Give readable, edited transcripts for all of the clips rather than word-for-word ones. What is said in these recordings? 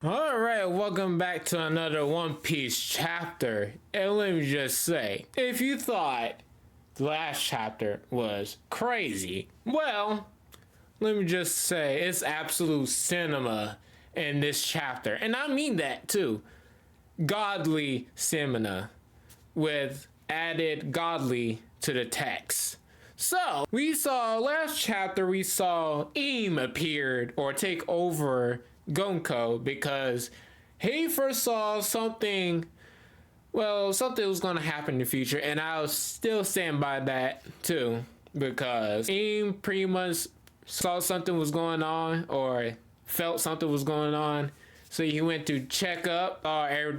Alright, welcome back to another One Piece chapter. And let me just say, if you thought the last chapter was crazy, well, let me just say it's absolute cinema in this chapter. And I mean that too. Godly cinema with added godly to the text. So, we saw last chapter, we saw Im appeared or take over Gonko because he first saw something, well, something was going to happen in the future, and I'll still stand by that too, because Im pretty much saw something was going on or felt something was going on. So he went to check up.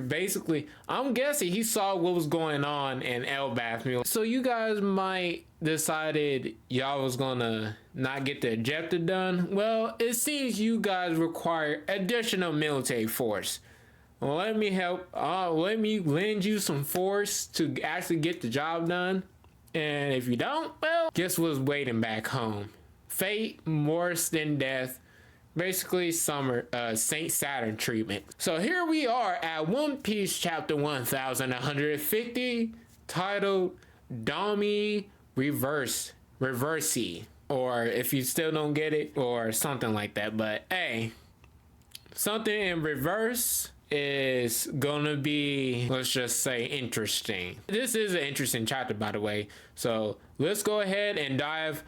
Basically, I'm guessing he saw what was going on in Elbaf Mill. So you guys might decided y'all was gonna not get the objective done. Well, it seems you guys require additional military force. Well, let me help. Let me lend you some force to actually get the job done. And if you don't, well, guess what's waiting back home? Fate worse than death. Basically, Saint Saturn treatment. So here we are at One Piece chapter 1150, titled Dami Reversi. Or if you still don't get it, or something like that. But hey, something in reverse is gonna be, let's just say, interesting. This is an interesting chapter, by the way. So let's go ahead and dive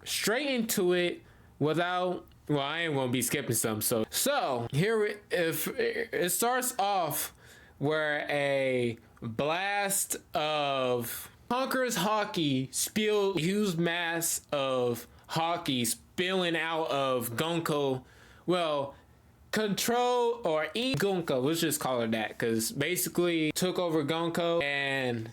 straight into it without, well, I ain't gonna be skipping some. So here, if it starts off where a blast of Conqueror's Haki spilled a huge mass of Haki spilling out of Gonko. Well, Control or Gonko, let's just call it that, because basically took over Gonko, and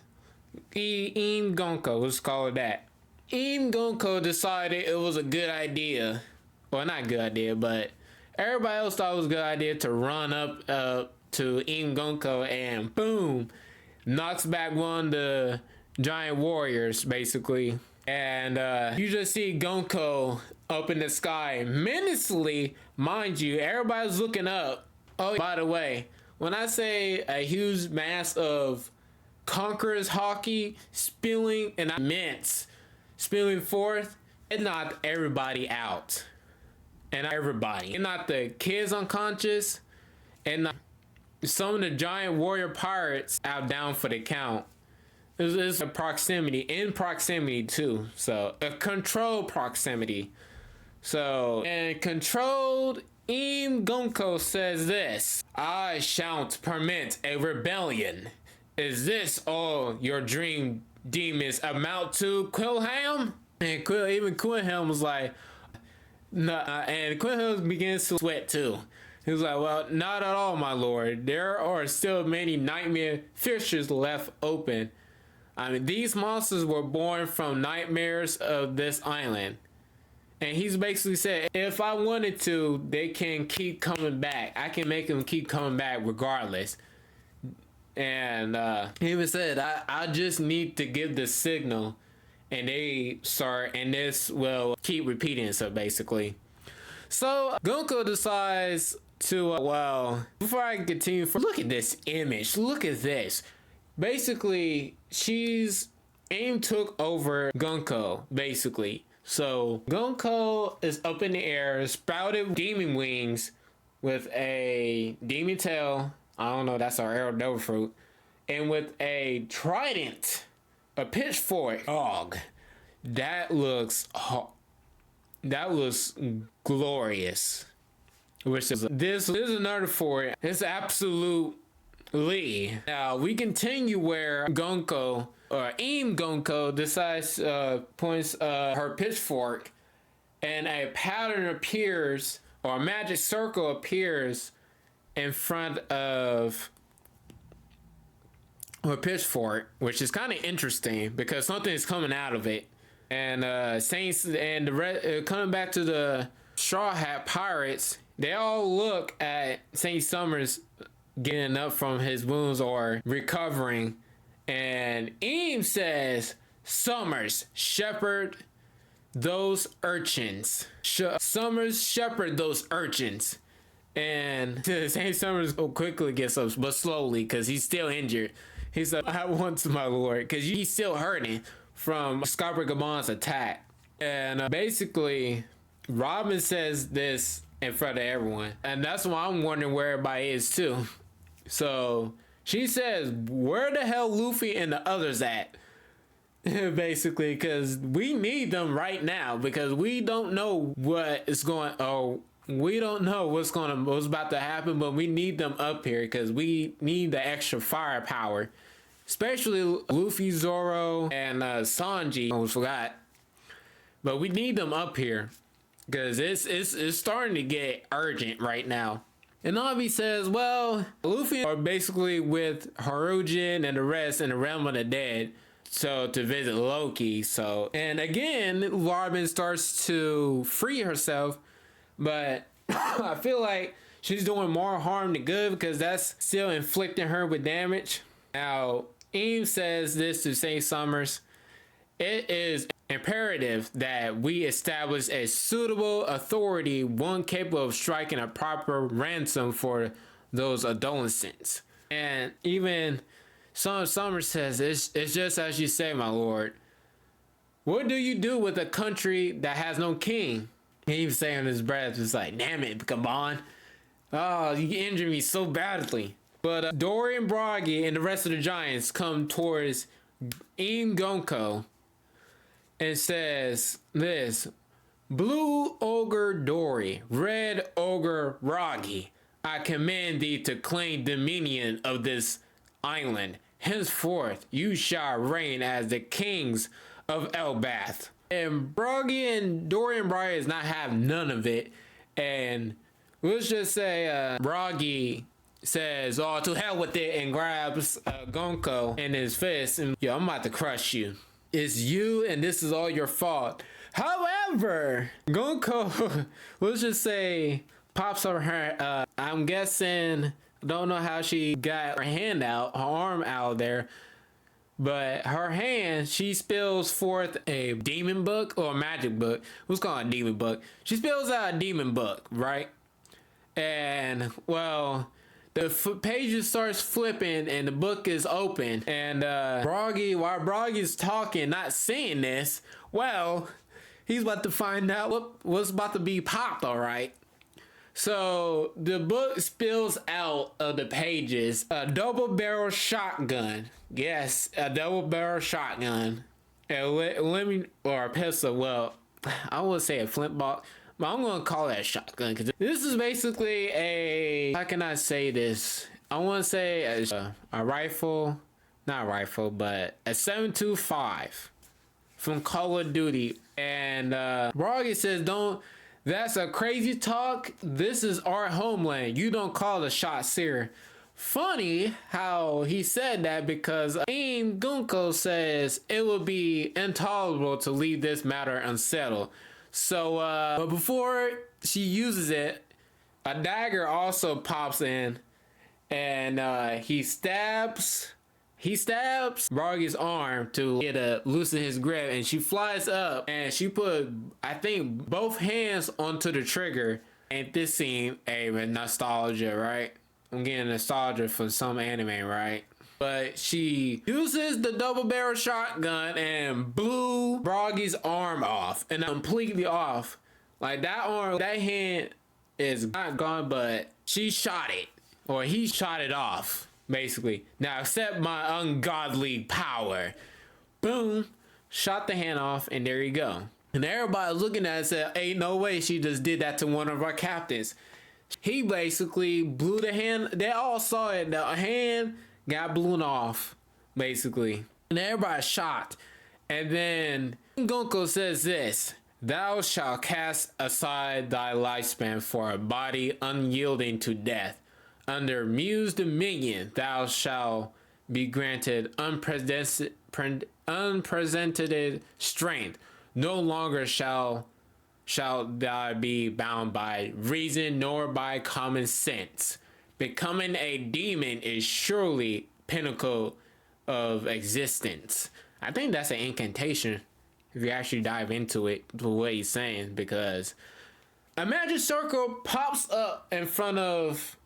Gonko, let's call it that. Gonko decided it was a good idea. Well, not a good idea, but everybody else thought it was a good idea to run up to Gonko and boom, knocks back one of the giant warriors, basically. And you just see Gonko up in the sky menacingly. Mind you, everybody's looking up. Oh, by the way, when I say a huge mass of Conqueror's Haki spilling, and immense spilling forth, it knocked everybody out. And everybody, and not the kids unconscious, and some of the giant warrior pirates out down for the count. It's a proximity, in proximity too. So a controlled proximity. So, and controlled Gonko says this: I shan't permit a rebellion. Is this all your dream demons amount to, Quillham? And even Quillham was like, no, and Quillham begins to sweat too. He was like, well, not at all, my lord. There are still many nightmare fissures left open. I mean, these monsters were born from nightmares of this island. And he's basically said, if I wanted to, they can keep coming back. I can make them keep coming back regardless. And he even said, I just need to give the signal, and they start, and this will keep repeating itself, basically. So Gonko decides to, well, before I continue, look at this image. Look at this. Basically, Aim took over Gonko, basically. So Gonko is up in the air, sprouted demon wings with a demon tail. I don't know, that's our arrow fruit. And with a trident, a pitchfork. Dog, that looks glorious. Which is, this is another for it. It's absolutely. Now we continue where Gonko, or Gonko, decides points her pitchfork, and a pattern appears, or a magic circle appears in front of her pitchfork, which is kind of interesting because something is coming out of it. And Saints and coming back to the Straw Hat Pirates, they all look at Saint Summers getting up from his wounds or recovering, and Im says, Summers, shepherd those urchins. Summers, shepherd those urchins. And Saint Summers quickly gets up, but slowly, because he's still injured. He's like, "I want my lord," because he's still hurting from Scarpa Gabon's attack. And basically, Robin says this in front of everyone, and that's why I'm wondering where everybody is too. So she says, "Where the hell Luffy and the others at?" Basically, because we need them right now, because we don't know what is going. Oh, we don't know what's about to happen, but we need them up here because we need the extra firepower, especially Luffy, Zoro, and Sanji. I almost forgot, but we need them up here because it's starting to get urgent right now. And Nami says, "Well, Luffy are basically with Harujin and the rest in the realm of the dead." So to visit Loki. So, and again, Robin starts to free herself, but I feel like she's doing more harm than good because that's still inflicting her with damage. Now, Eve says this to Saint Summers: "It is imperative that we establish a suitable authority, one capable of striking a proper ransom for those adolescents." And even Summers says, it's just as you say, my lord. What do you do with a country that has no king?" He was saying in his breath, it's like, "Damn it, come on. Oh, you injured me so badly." But Dory and Bragi and the rest of the giants come towards Im Gonko and says this: "Blue Ogre Dory, Red Ogre Bragi, I command thee to claim dominion of this island. Henceforth you shall reign as the kings of Elbath." And Bragi and Dorian Bragi does not have none of it. And let's just say Bragi says, "Oh, to hell with it," and grabs Gonko in his fist and, "Yo, I'm about to crush you. It's you and this is all your fault." However, Gonko, let's just say, pops her. I'm guessing, don't know how she got her hand out, her arm out there, but her hand, she spills forth a demon book or a magic book. What's called a demon book? She spills out a demon book, right? And well, the pages starts flipping and the book is open. And while Bragi's talking, not seeing this, well, he's about to find out what's about to be popped, all right? So the book spills out of the pages a double barrel shotgun. Yes, a double barrel shotgun. Or a pistol. Well, I would say a flintlock, but I'm gonna call that a shotgun because this is basically a. How can I say this? I want to say a rifle, not a rifle, but a 7.25 from Call of Duty. And Bragi says, "Don't. That's a crazy talk. This is our homeland. You don't call the shots here." Funny how he said that because Im Gonko says it would be intolerable to leave this matter unsettled. So, but before she uses it, a dagger also pops in and he stabs Bragi's arm to loosen his grip, and she flies up and she put, I think, both hands onto the trigger. Ain't this scene a nostalgia, right? I'm getting nostalgia from some anime, right? But she uses the double barrel shotgun and blew Bragi's arm off, and completely off. Like that hand is not gone, but she shot it, or he shot it off. Basically, now accept my ungodly power. Boom, shot the hand off, and there you go. And everybody looking at it said, "Ain't no way she just did that to one of our captains." He basically blew the hand. They all saw it. The hand got blown off, basically. And everybody's shocked. And then Gonko says this: "Thou shalt cast aside thy lifespan for a body unyielding to death. Under Mu's dominion, thou shalt be granted unprecedented strength. No longer shall thou be bound by reason nor by common sense. Becoming a demon is surely pinnacle of existence." I think that's an incantation if you actually dive into it, to what he's saying, because a magic circle pops up in front of,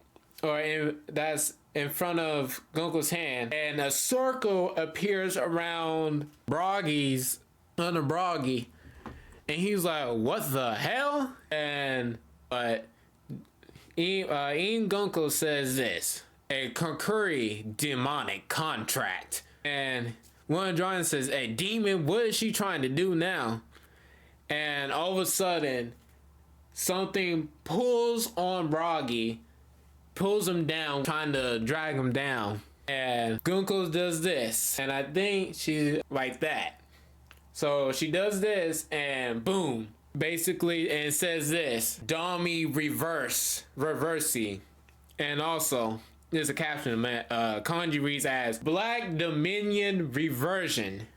that's in front of Gunko's hand, and a circle appears around Broggy's, under Broggy, and he's like, "What the hell?" And Ian Gunko says this: "A concurring demonic contract." And one of the drawings says, "A demon? What is she trying to do now?" And all of a sudden, something pulls on Broggy, pulls him down, trying to drag him down. And Gunko does this, and I think she's like that. So she does this, and boom, basically, and says this: "Dami reversi." And also, there's a caption, kanji reads as Black Dominion Reversion,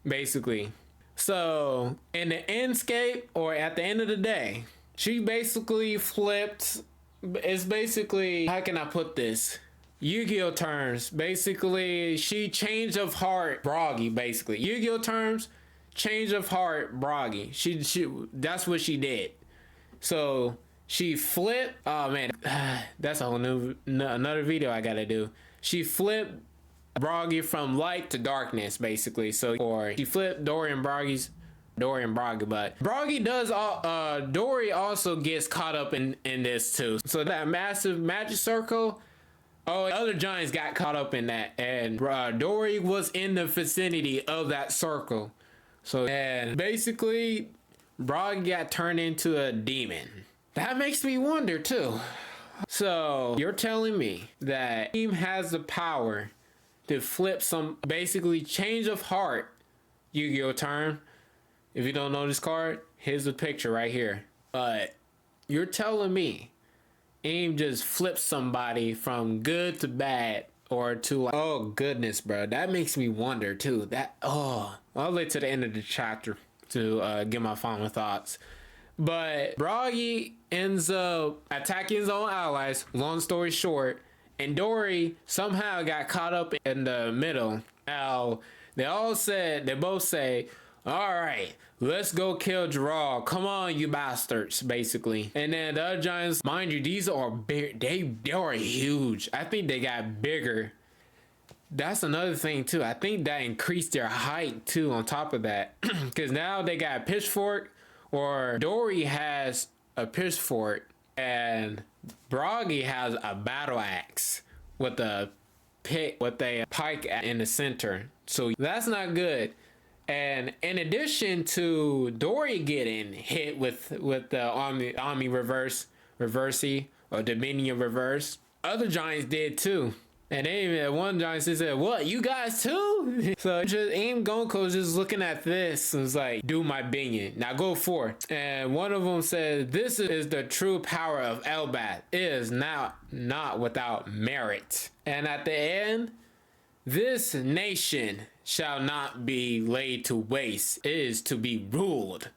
basically. So in the endscape, or at the end of the day, she basically flipped. It's basically, how can I put this? Yu-Gi-Oh terms. Basically, she changed of heart Broggy, basically. Yu-Gi-Oh terms, change of heart Broggy. She that's what she did. So she flipped. Oh man, that's a whole new another video I gotta do. She flipped Broggy from light to darkness, basically. So, or she flipped Dory and Broggy, but Broggy does Dory also gets caught up in this too. So that massive magic circle, other giants got caught up in that, and Dory was in the vicinity of that circle. So, and basically Broggy got turned into a demon. That makes me wonder too. So you're telling me that team has the power to flip some, basically change of heart, Yu-Gi-Oh term. If you don't know this card, here's the picture right here. But you're telling me AIM just flips somebody from good to bad, or to like, oh goodness, bro. That makes me wonder too. I'll wait to the end of the chapter to get my final thoughts. But Broggy ends up attacking his own allies, long story short, and Dory somehow got caught up in the middle. Now, they both say, "All right, let's go kill Gerald. Come on, you bastards," basically. And then the other giants, mind you, these are big. They are huge. I think they got bigger. That's another thing too. I think that increased their height too on top of that. Because now they got a pitchfork, or Dory has a pitchfork, and Broggy has a battle axe with a pike in the center. So that's not good. And in addition to Dory getting hit with the Omni Reversi, or Dominion Reverse, other giants did too. And then one giant said, "What, you guys too?" So just AIM Gunko just looking at this and was like, "Do my bidding. Now go for it." And one of them said, "This is the true power of Elbaf. It is now not without merit." And at the end, "This nation shall not be laid to waste. It is to be ruled.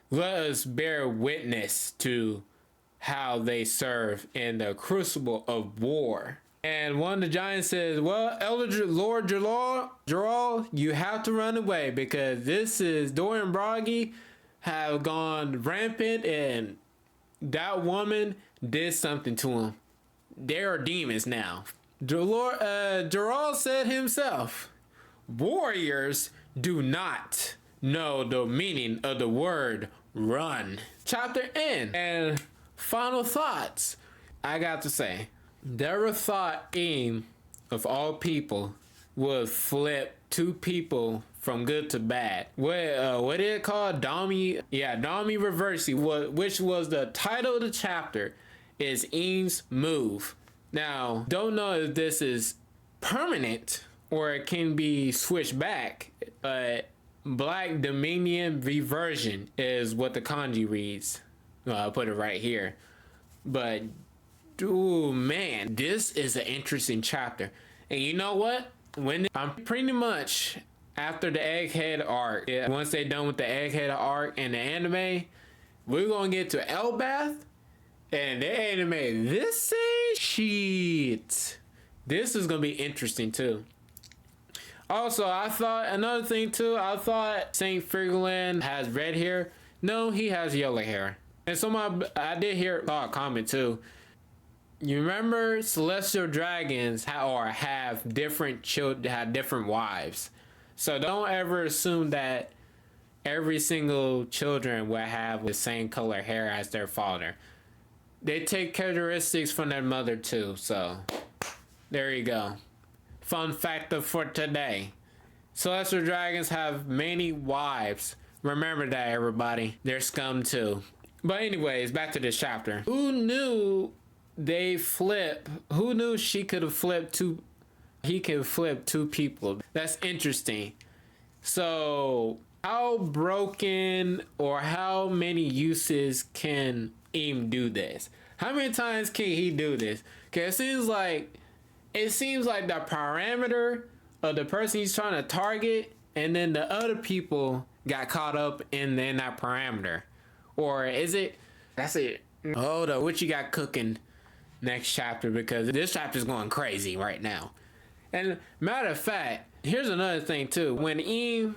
Let us bear witness to how they serve in the crucible of war." And one of the giants says, "Well, Elder Lord Gerald, you have to run away, because this is Dory and Broggy have gone rampant, and that woman did something to them. They are demons now." Gerald said himself, "Warriors do not know the meaning of the word run." Chapter end. And final thoughts. I got to say, never thought AIM, of all people, would flip two people from good to bad. What did it called? Dami Reversi, which was the title of the chapter, is AIM's move. Now, don't know if this is permanent or it can be switched back, but Black Dominion Reversion is what the kanji reads. I'll put it right here. But ooh, man, this is an interesting chapter. And you know what? I'm pretty much after the Egghead arc, once they're done with the Egghead arc and the anime, we're gonna get to Elbaf and the anime. This shit. This is gonna be interesting too. Also, I thought Saint Frigolin has red hair. No, he has yellow hair. And I did hear a comment too. You remember celestial dragons have different children, have different wives. So don't ever assume that every single children will have the same color hair as their father. They take characteristics from their mother too. So there you go. Fun factor for today. Celestial dragons have many wives. Remember that, everybody. They're scum too. But anyways, back to this chapter. Who knew who knew she could have flipped he could flip two people? That's interesting. So how broken or how many uses can Eam do this? How many times can he do this? Cause it seems like the parameter of the person he's trying to target, and then the other people got caught up in that parameter. Or is it? That's it. Hold up, what you got cooking next chapter? Because this chapter's going crazy right now. And matter of fact, here's another thing too. When Eam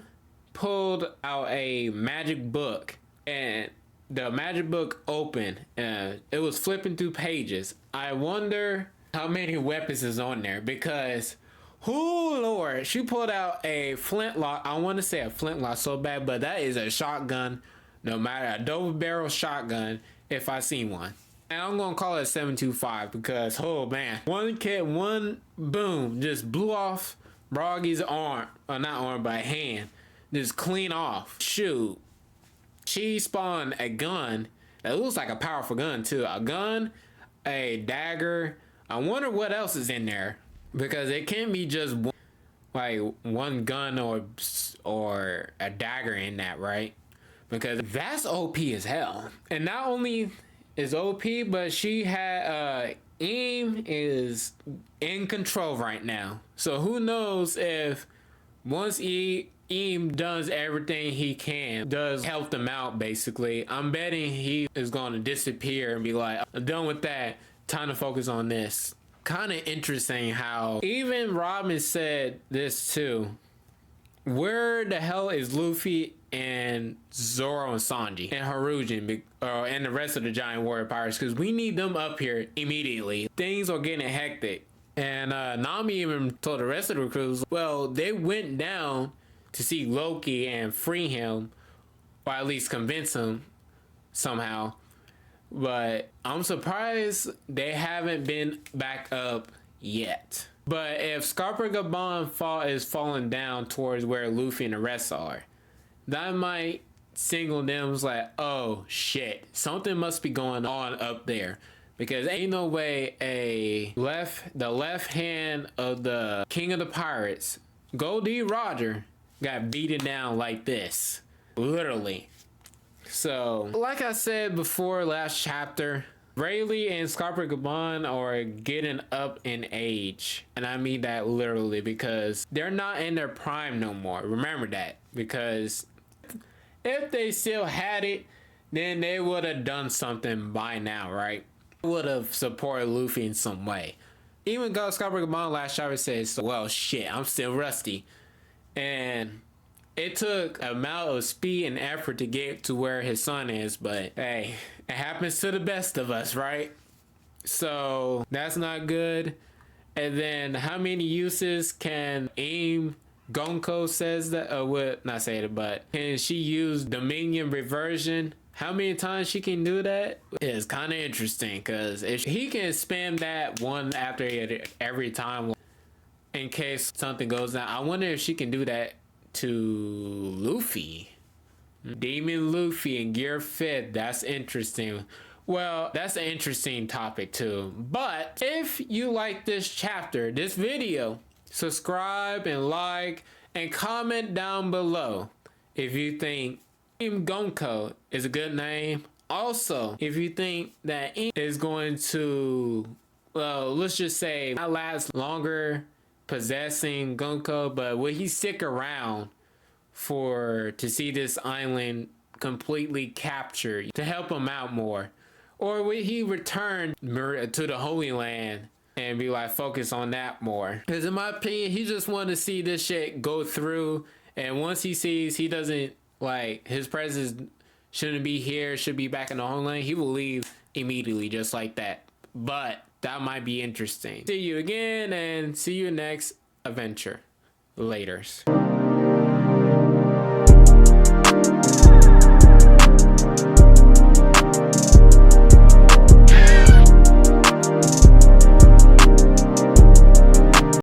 pulled out a magic book and the magic book opened, it was flipping through pages. I wonder how many weapons is on there, because Lord, she pulled out a flintlock. I want to say a flintlock so bad, but that is a shotgun. No matter, a double barrel shotgun if I see one. And I'm gonna call it 725 because, oh man, one boom just blew off Broggy's arm, or not arm, but hand, just clean off. Shoot, she spawned a gun that looks like a powerful gun too. A gun, a dagger. I wonder what else is in there, because it can't be just one gun or a dagger in that, right? Because that's OP as hell. And not only is OP, but she had Eam is in control right now. So who knows if once Eam does everything he can, does help them out basically, I'm betting he is going to disappear and be like, I'm done with that, time to focus on this. Kind of interesting how even Robin said this too. Where the hell is Luffy and Zoro and Sanji and Harujin and the rest of the giant warrior pirates? Because we need them up here immediately. Things are getting hectic. And Nami even told the rest of the crews, well, they went down to see Loki and free him, or at least convince him somehow. But I'm surprised they haven't been back up yet. But if Scarpa Gabon is falling down towards where Luffy and the rest are, that might signal them as like, oh shit, something must be going on up there. Because ain't no way the left hand of the king of the pirates, Goldie Roger, got beaten down like this. Literally. So, like I said before last chapter, Rayleigh and Scarpa Gabon are getting up in age. And I mean that literally, because they're not in their prime no more. Remember that. Because if they still had it, then they would have done something by now, right? Would have supported Luffy in some way. Even Scarpa Gabon last chapter says, well, shit, I'm still rusty. And it took a amount of speed and effort to get to where his son is, but hey, it happens to the best of us, right? So that's not good. And then how many uses can Eam Gonko says that, would not say it, but can she use Dominion Reversion? How many times she can do that is kind of interesting, because if he can spam that one after it every time in case something goes down, I wonder if she can do that to Luffy. Demon Luffy and Gear 5th, that's interesting. Well, that's an interesting topic too. But if you like this chapter, this video, subscribe and like and comment down below if you think Eam Gonko is a good name. Also, if you think that Eam is going to, well, let's just say not last longer possessing Gonko, but will he stick around to see this island completely captured to help him out more? Or will he return to the Holy Land and be like, focus on that more? Because in my opinion, he just wanted to see this shit go through, and once he sees he doesn't, like, his presence shouldn't be here, should be back in the homeland, he will leave immediately just like that. But that might be interesting. See you again and see you next adventure. Laters.